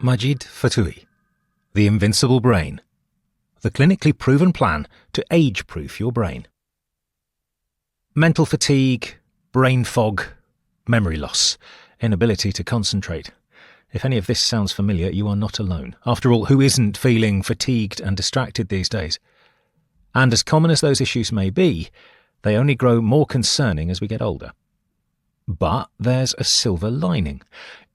Majid Fatui, The Invincible Brain, the clinically proven plan to age-proof your brain. Mental fatigue, brain fog, memory loss, inability to concentrate. If any of this sounds familiar, you are not alone. After all, who isn't feeling fatigued and distracted these days? And as common as those issues may be, they only grow more concerning as we get older. But there's a silver lining.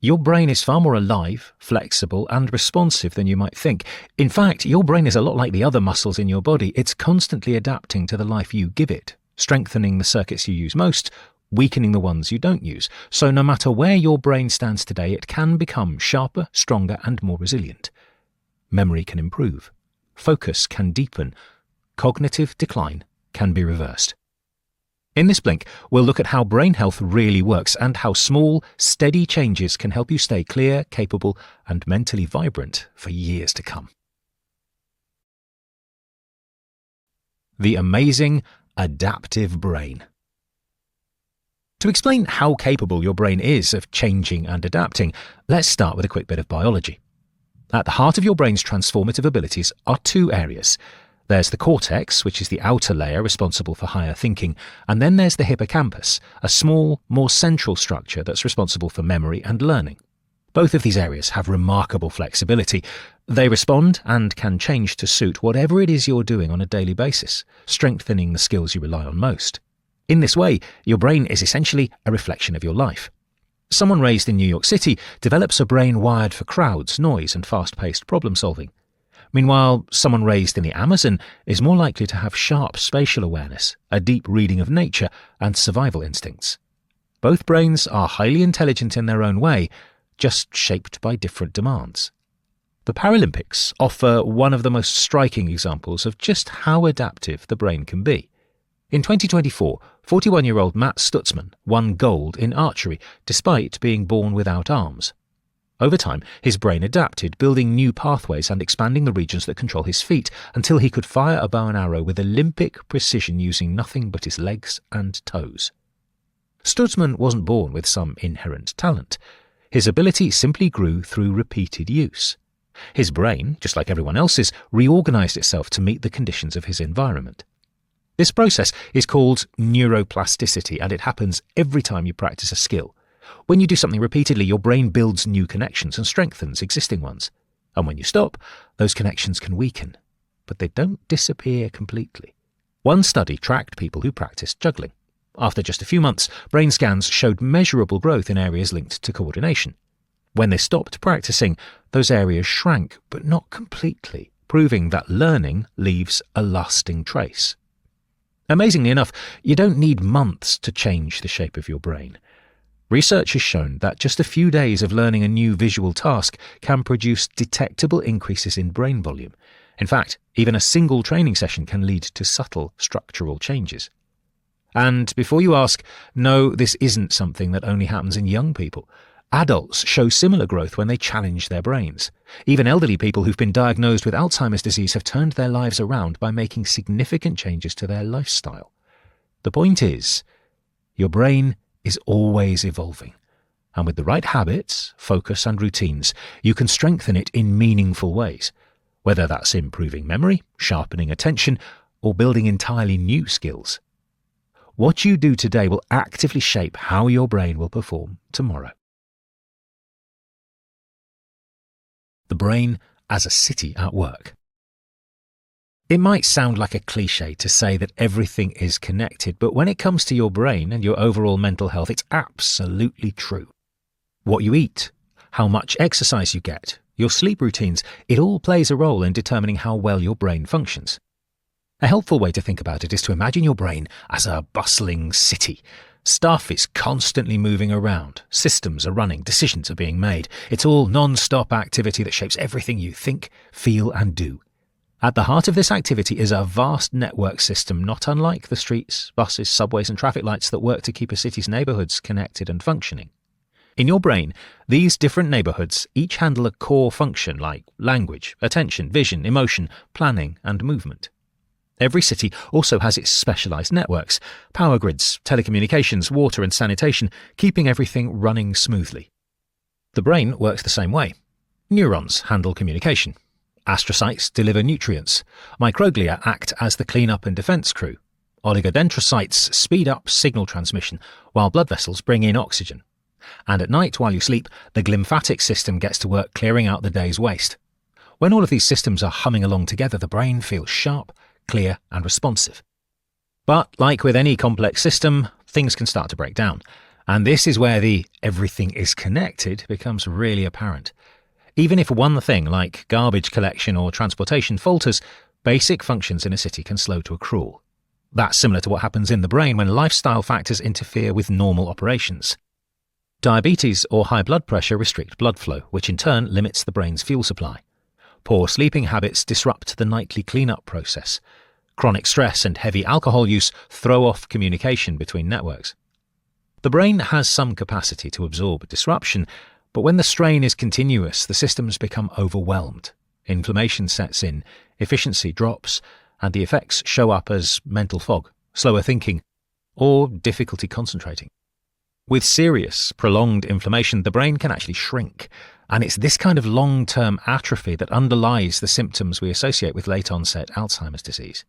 Your brain is far more alive, flexible, and responsive than you might think. In fact, your brain is a lot like the other muscles in your body. It's constantly adapting to the life you give it, strengthening the circuits you use most, weakening the ones you don't use. So no matter where your brain stands today, it can become sharper, stronger, and more resilient. Memory can improve. Focus can deepen. Cognitive decline can be reversed. In this blink, we'll look at how brain health really works and how small, steady changes can help you stay clear, capable, and mentally vibrant for years to come. The amazing, adaptive brain. To explain how capable your brain is of changing and adapting, let's start with a quick bit of biology. At the heart of your brain's transformative abilities are two areas. There's the cortex, which is the outer layer responsible for higher thinking, and then there's the hippocampus, a small, more central structure that's responsible for memory and learning. Both of these areas have remarkable flexibility. They respond and can change to suit whatever it is you're doing on a daily basis, strengthening the skills you rely on most. In this way, your brain is essentially a reflection of your life. Someone raised in New York City develops a brain wired for crowds, noise, and fast-paced problem-solving. Meanwhile, someone raised in the Amazon is more likely to have sharp spatial awareness, a deep reading of nature, and survival instincts. Both brains are highly intelligent in their own way, just shaped by different demands. The Paralympics offer one of the most striking examples of just how adaptive the brain can be. In 2024, 41-year-old Matt Stutzman won gold in archery despite being born without arms. Over time, his brain adapted, building new pathways and expanding the regions that control his feet until he could fire a bow and arrow with Olympic precision using nothing but his legs and toes. Stutzman wasn't born with some inherent talent. His ability simply grew through repeated use. His brain, just like everyone else's, reorganized itself to meet the conditions of his environment. This process is called neuroplasticity, and it happens every time you practice a skill. When you do something repeatedly, your brain builds new connections and strengthens existing ones. And when you stop, those connections can weaken. But they don't disappear completely. One study tracked people who practiced juggling. After just a few months, brain scans showed measurable growth in areas linked to coordination. When they stopped practicing, those areas shrank, but not completely, proving that learning leaves a lasting trace. Amazingly enough, you don't need months to change the shape of your brain. Research has shown that just a few days of learning a new visual task can produce detectable increases in brain volume. In fact, even a single training session can lead to subtle structural changes. And before you ask, no, this isn't something that only happens in young people. Adults show similar growth when they challenge their brains. Even elderly people who've been diagnosed with Alzheimer's disease have turned their lives around by making significant changes to their lifestyle. The point is, your brain is always evolving. And with the right habits, focus, and routines, you can strengthen it in meaningful ways, whether that's improving memory, sharpening attention, or building entirely new skills. What you do today will actively shape how your brain will perform tomorrow. The brain as a city at work. It might sound like a cliche to say that everything is connected, but when it comes to your brain and your overall mental health, it's absolutely true. What you eat, how much exercise you get, your sleep routines, it all plays a role in determining how well your brain functions. A helpful way to think about it is to imagine your brain as a bustling city. Stuff is constantly moving around, systems are running, decisions are being made. It's all non-stop activity that shapes everything you think, feel, and do. At the heart of this activity is a vast network system not unlike the streets, buses, subways, and traffic lights that work to keep a city's neighborhoods connected and functioning. In your brain, these different neighborhoods each handle a core function like language, attention, vision, emotion, planning, and movement. Every city also has its specialised networks, power grids, telecommunications, water and sanitation, keeping everything running smoothly. The brain works the same way. Neurons handle communication. Astrocytes deliver nutrients. Microglia act as the clean-up and defence crew. Oligodendrocytes speed up signal transmission, while blood vessels bring in oxygen. And at night, while you sleep, the glymphatic system gets to work clearing out the day's waste. When all of these systems are humming along together, the brain feels sharp, clear and responsive. But like with any complex system, things can start to break down. And this is where the everything is connected becomes really apparent. Even if one thing, like garbage collection or transportation, falters, basic functions in a city can slow to a crawl. That's similar to what happens in the brain when lifestyle factors interfere with normal operations. Diabetes or high blood pressure restrict blood flow, which in turn limits the brain's fuel supply. Poor sleeping habits disrupt the nightly clean-up process. Chronic stress and heavy alcohol use throw off communication between networks. The brain has some capacity to absorb disruption, but when the strain is continuous, the systems become overwhelmed. Inflammation sets in, efficiency drops, and the effects show up as mental fog, slower thinking, or difficulty concentrating. With serious, prolonged inflammation, the brain can actually shrink, and it's this kind of long-term atrophy that underlies the symptoms we associate with late-onset Alzheimer's disease.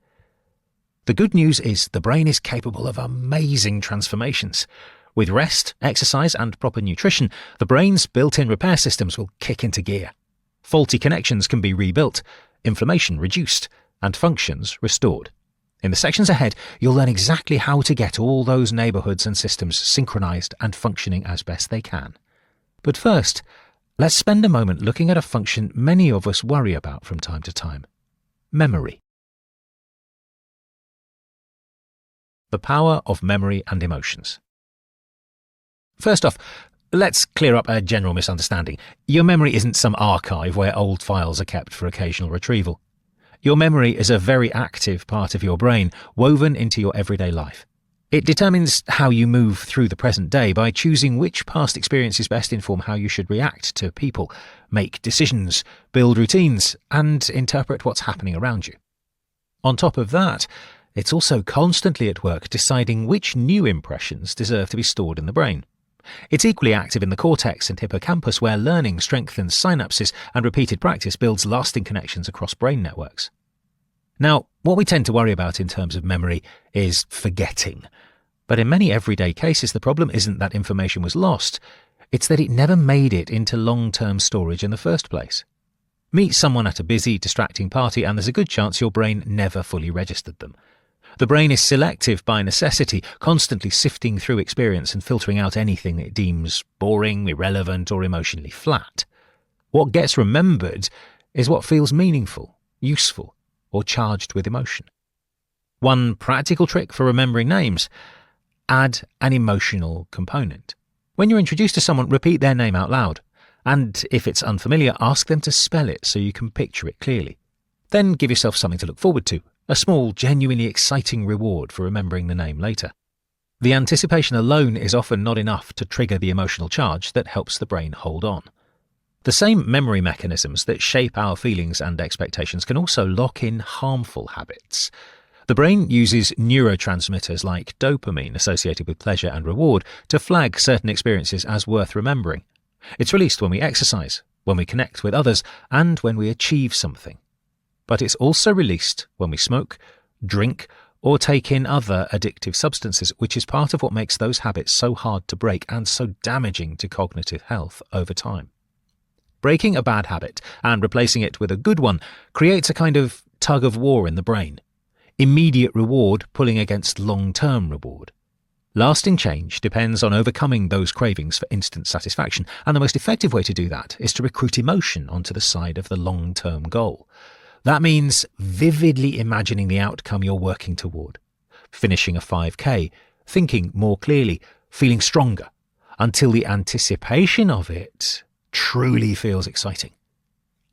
The good news is the brain is capable of amazing transformations. With rest, exercise and proper nutrition, the brain's built-in repair systems will kick into gear. Faulty connections can be rebuilt, inflammation reduced, and functions restored. In the sections ahead, you'll learn exactly how to get all those neighbourhoods and systems synchronised and functioning as best they can. But first, let's spend a moment looking at a function many of us worry about from time to time: memory. The power of memory and emotions. First off, let's clear up a general misunderstanding. Your memory isn't some archive where old files are kept for occasional retrieval. Your memory is a very active part of your brain, woven into your everyday life. It determines how you move through the present day by choosing which past experiences best inform how you should react to people, make decisions, build routines, and interpret what's happening around you. On top of that, it's also constantly at work deciding which new impressions deserve to be stored in the brain. It's equally active in the cortex and hippocampus, where learning strengthens synapses and repeated practice builds lasting connections across brain networks. Now, what we tend to worry about in terms of memory is forgetting. But in many everyday cases, the problem isn't that information was lost, it's that it never made it into long-term storage in the first place. Meet someone at a busy, distracting party and there's a good chance your brain never fully registered them. The brain is selective by necessity, constantly sifting through experience and filtering out anything it deems boring, irrelevant, or emotionally flat. What gets remembered is what feels meaningful, useful, or charged with emotion. One practical trick for remembering names: add an emotional component. When you're introduced to someone, repeat their name out loud. And if it's unfamiliar, ask them to spell it so you can picture it clearly. Then give yourself something to look forward to. A small, genuinely exciting reward for remembering the name later. The anticipation alone is often not enough to trigger the emotional charge that helps the brain hold on. The same memory mechanisms that shape our feelings and expectations can also lock in harmful habits. The brain uses neurotransmitters like dopamine, associated with pleasure and reward, to flag certain experiences as worth remembering. It's released when we exercise, when we connect with others, and when we achieve something. But it's also released when we smoke, drink, or take in other addictive substances, which is part of what makes those habits so hard to break and so damaging to cognitive health over time. Breaking a bad habit and replacing it with a good one creates a kind of tug of war in the brain. Immediate reward pulling against long-term reward. Lasting change depends on overcoming those cravings for instant satisfaction, and the most effective way to do that is to recruit emotion onto the side of the long-term goal. That means vividly imagining the outcome you're working toward. Finishing a 5K, thinking more clearly, feeling stronger, until the anticipation of it truly feels exciting.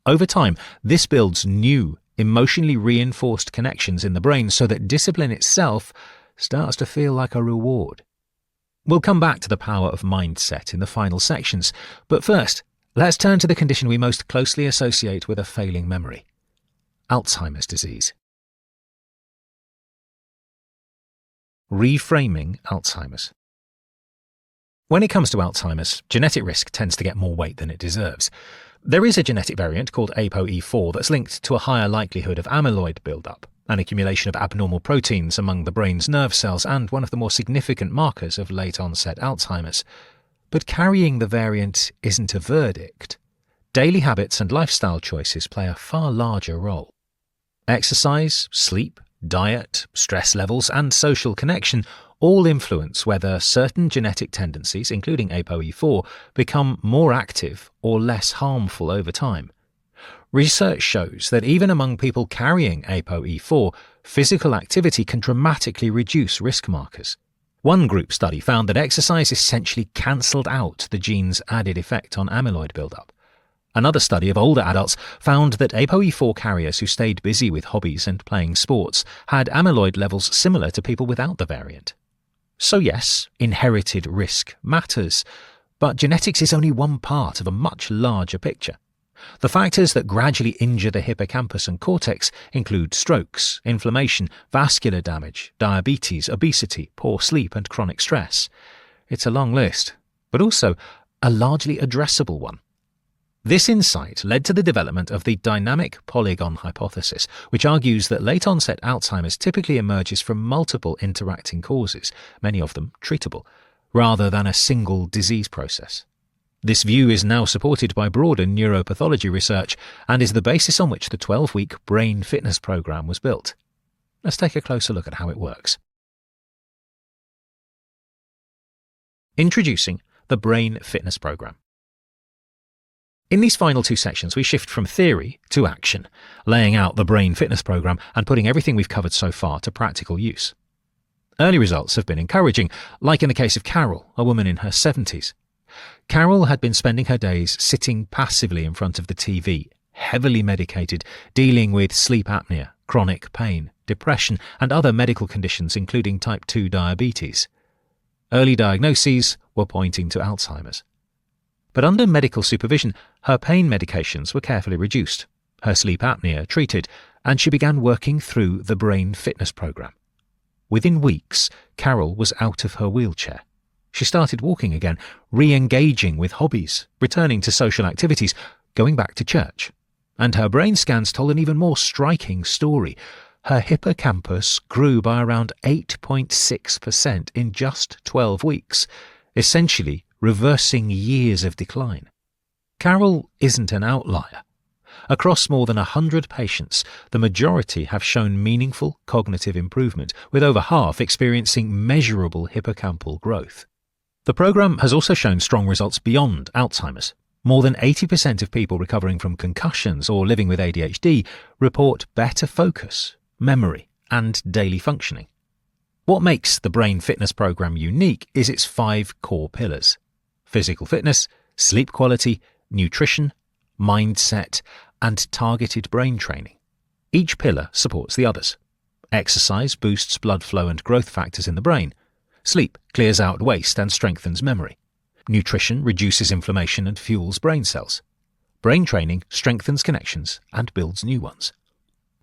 Over time, this builds new, emotionally reinforced connections in the brain so that discipline itself starts to feel like a reward. We'll come back to the power of mindset in the final sections, but first, let's turn to the condition we most closely associate with a failing memory: Alzheimer's disease. Reframing Alzheimer's. When it comes to Alzheimer's, genetic risk tends to get more weight than it deserves. There is a genetic variant called ApoE4 that's linked to a higher likelihood of amyloid buildup, an accumulation of abnormal proteins among the brain's nerve cells and one of the more significant markers of late-onset Alzheimer's. But carrying the variant isn't a verdict. Daily habits and lifestyle choices play a far larger role. Exercise, sleep, diet, stress levels, and social connection all influence whether certain genetic tendencies, including ApoE4, become more active or less harmful over time. Research shows that even among people carrying ApoE4, physical activity can dramatically reduce risk markers. One group study found that exercise essentially cancelled out the gene's added effect on amyloid buildup. Another study of older adults found that ApoE4 carriers who stayed busy with hobbies and playing sports had amyloid levels similar to people without the variant. So yes, inherited risk matters, but genetics is only one part of a much larger picture. The factors that gradually injure the hippocampus and cortex include strokes, inflammation, vascular damage, diabetes, obesity, poor sleep, and chronic stress. It's a long list, but also a largely addressable one. This insight led to the development of the dynamic polygon hypothesis, which argues that late-onset Alzheimer's typically emerges from multiple interacting causes, many of them treatable, rather than a single disease process. This view is now supported by broader neuropathology research and is the basis on which the 12-week brain fitness program was built. Let's take a closer look at how it works. Introducing the brain fitness program. In these final two sections, we shift from theory to action, laying out the brain fitness program and putting everything we've covered so far to practical use. Early results have been encouraging, like in the case of Carol, a woman in her 70s. Carol had been spending her days sitting passively in front of the TV, heavily medicated, dealing with sleep apnea, chronic pain, depression, and other medical conditions including type 2 diabetes. Early diagnoses were pointing to Alzheimer's. But under medical supervision, her pain medications were carefully reduced, her sleep apnea treated, and she began working through the brain fitness program. Within weeks, Carol was out of her wheelchair. She started walking again, re-engaging with hobbies, returning to social activities, going back to church. And her brain scans told an even more striking story. Her hippocampus grew by around 8.6% in just 12 weeks, essentially reversing years of decline. Carol isn't an outlier. Across more than 100 patients, the majority have shown meaningful cognitive improvement, with over half experiencing measurable hippocampal growth. The program has also shown strong results beyond Alzheimer's. More than 80% of people recovering from concussions or living with ADHD report better focus, memory, and daily functioning. What makes the brain fitness program unique is its 5 core pillars: physical fitness, sleep quality, nutrition, mindset, and targeted brain training. Each pillar supports the others. Exercise boosts blood flow and growth factors in the brain. Sleep clears out waste and strengthens memory. Nutrition reduces inflammation and fuels brain cells. Brain training strengthens connections and builds new ones.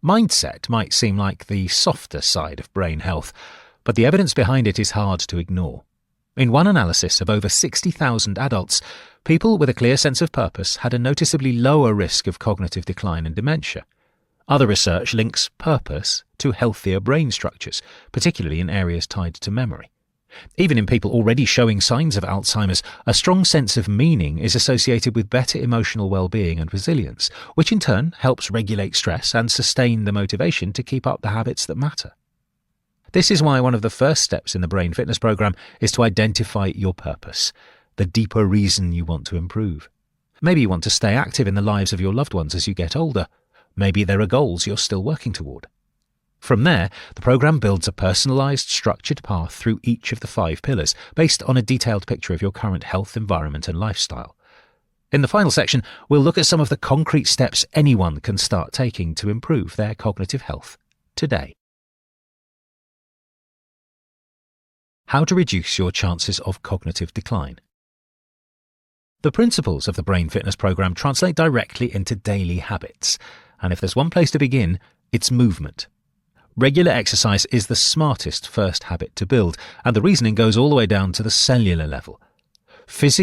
Mindset might seem like the softer side of brain health, but the evidence behind it is hard to ignore. In one analysis of over 60,000 adults, people with a clear sense of purpose had a noticeably lower risk of cognitive decline and dementia. Other research links purpose to healthier brain structures, particularly in areas tied to memory. Even in people already showing signs of Alzheimer's, a strong sense of meaning is associated with better emotional well-being and resilience, which in turn helps regulate stress and sustain the motivation to keep up the habits that matter. This is why one of the first steps in the brain fitness program is to identify your purpose, the deeper reason you want to improve. Maybe you want to stay active in the lives of your loved ones as you get older. Maybe there are goals you're still working toward. From there, the program builds a personalized, structured path through each of the 5 pillars, based on a detailed picture of your current health, environment, and lifestyle. In the final section, we'll look at some of the concrete steps anyone can start taking to improve their cognitive health today. How to reduce your chances of cognitive decline. The principles of the brain fitness program translate directly into daily habits, and if there's one place to begin, it's movement. Regular exercise is the smartest first habit to build, and the reasoning goes all the way down to the cellular level. Physical